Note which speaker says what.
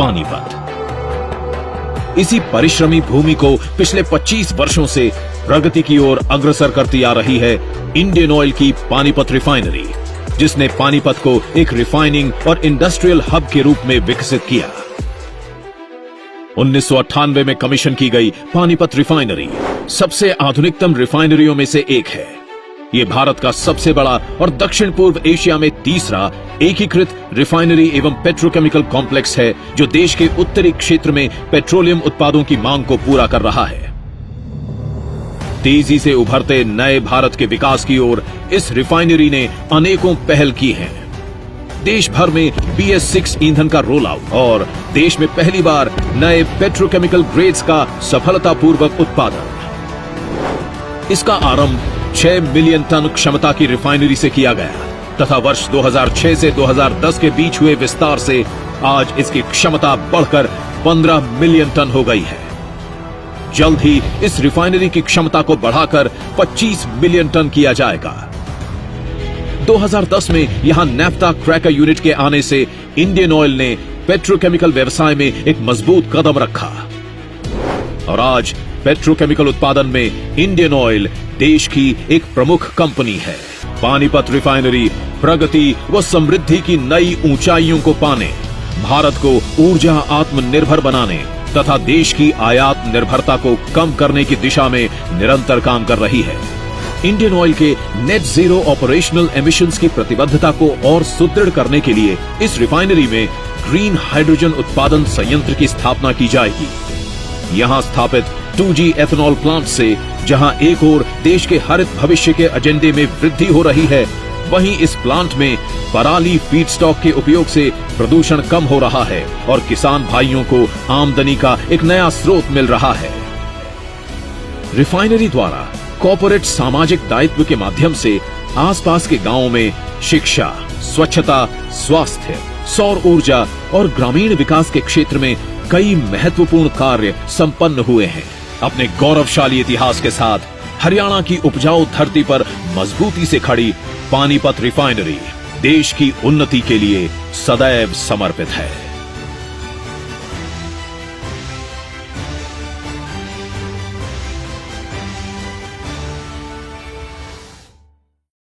Speaker 1: पानीपत। इसी परिश्रमी भूमि को पिछले 25 वर्षों से प्रगति की ओर अग्रसर करती आ रही है इंडियन ऑयल की पानीपत रिफाइनरी, जिसने पानीपत को एक रिफाइनिंग और इंडस्ट्रियल हब के रूप में विकसित किया। 1998 में कमीशन की गई पानीपत रिफाइनरी सबसे आधुनिकतम रिफाइनरियों में से एक है। ये भारत का सबसे बड़ा और दक्षिण पूर्व एशिया में तीसरा एकीकृत रिफाइनरी एवं पेट्रोकेमिकल कॉम्प्लेक्स है, जो देश के उत्तरी क्षेत्र में पेट्रोलियम उत्पादों की मांग को पूरा कर रहा है। तेजी से उभरते नए भारत के विकास की ओर इस रिफाइनरी ने अनेकों पहल की हैं। देश भर में BS6 ईंधन का रोल आउट और देश में पहली बार नए पेट्रोकेमिकल ग्रेड्स का सफलतापूर्वक उत्पादन। इसका आरंभ 6 मिलियन टन क्षमता की रिफाइनरी से किया गया तथा वर्ष 2006 से 2010 के बीच हुए विस्तार से आज इसकी क्षमता बढ़कर 15 मिलियन टन हो गई है। जल्द ही इस रिफाइनरी की क्षमता को बढ़ाकर 25 मिलियन टन किया जाएगा। 2010 में यहां नैफ्था क्रैकर यूनिट के आने से इंडियन ऑयल ने पेट्रोकेमिकल व्यवसाय में एक मजबूत कदम रखा और आज पेट्रोकेमिकल उत्पादन में इंडियन ऑयल देश की एक प्रमुख कंपनी है। पानीपत रिफाइनरी प्रगति व समृद्धि की नई ऊंचाइयों को पाने, भारत को ऊर्जा आत्मनिर्भर बनाने तथा देश की आयात निर्भरता को कम करने की दिशा में निरंतर काम कर रही है। इंडियन ऑयल के नेट जीरो ऑपरेशनल एमिशंस की प्रतिबद्धता को और सुदृढ़ करने के लिए इस रिफाइनरी में ग्रीन हाइड्रोजन उत्पादन संयंत्र की स्थापना की जाएगी। यहां स्थापित 2G एथेनॉल प्लांट से जहां एक ओर देश के हरित भविष्य के एजेंडे में वृद्धि हो रही है, वहीं इस प्लांट में पराली फीडस्टॉक के उपयोग से प्रदूषण कम हो रहा है और किसान भाइयों को आमदनी का एक नया स्रोत मिल रहा है। रिफाइनरी द्वारा कॉर्पोरेट सामाजिक दायित्व के माध्यम से आसपास के गांवों में शिक्षा, स्वच्छता, स्वास्थ्य, सौर ऊर्जा और ग्रामीण विकास के क्षेत्र में कई महत्वपूर्ण कार्य संपन्न हुए हैं। अपने गौरवशाली इतिहास के साथ हरियाणा की उपजाऊ धरती पर मजबूती से खड़ी पानीपत रिफाइनरी देश की उन्नति के लिए सदैव समर्पित है।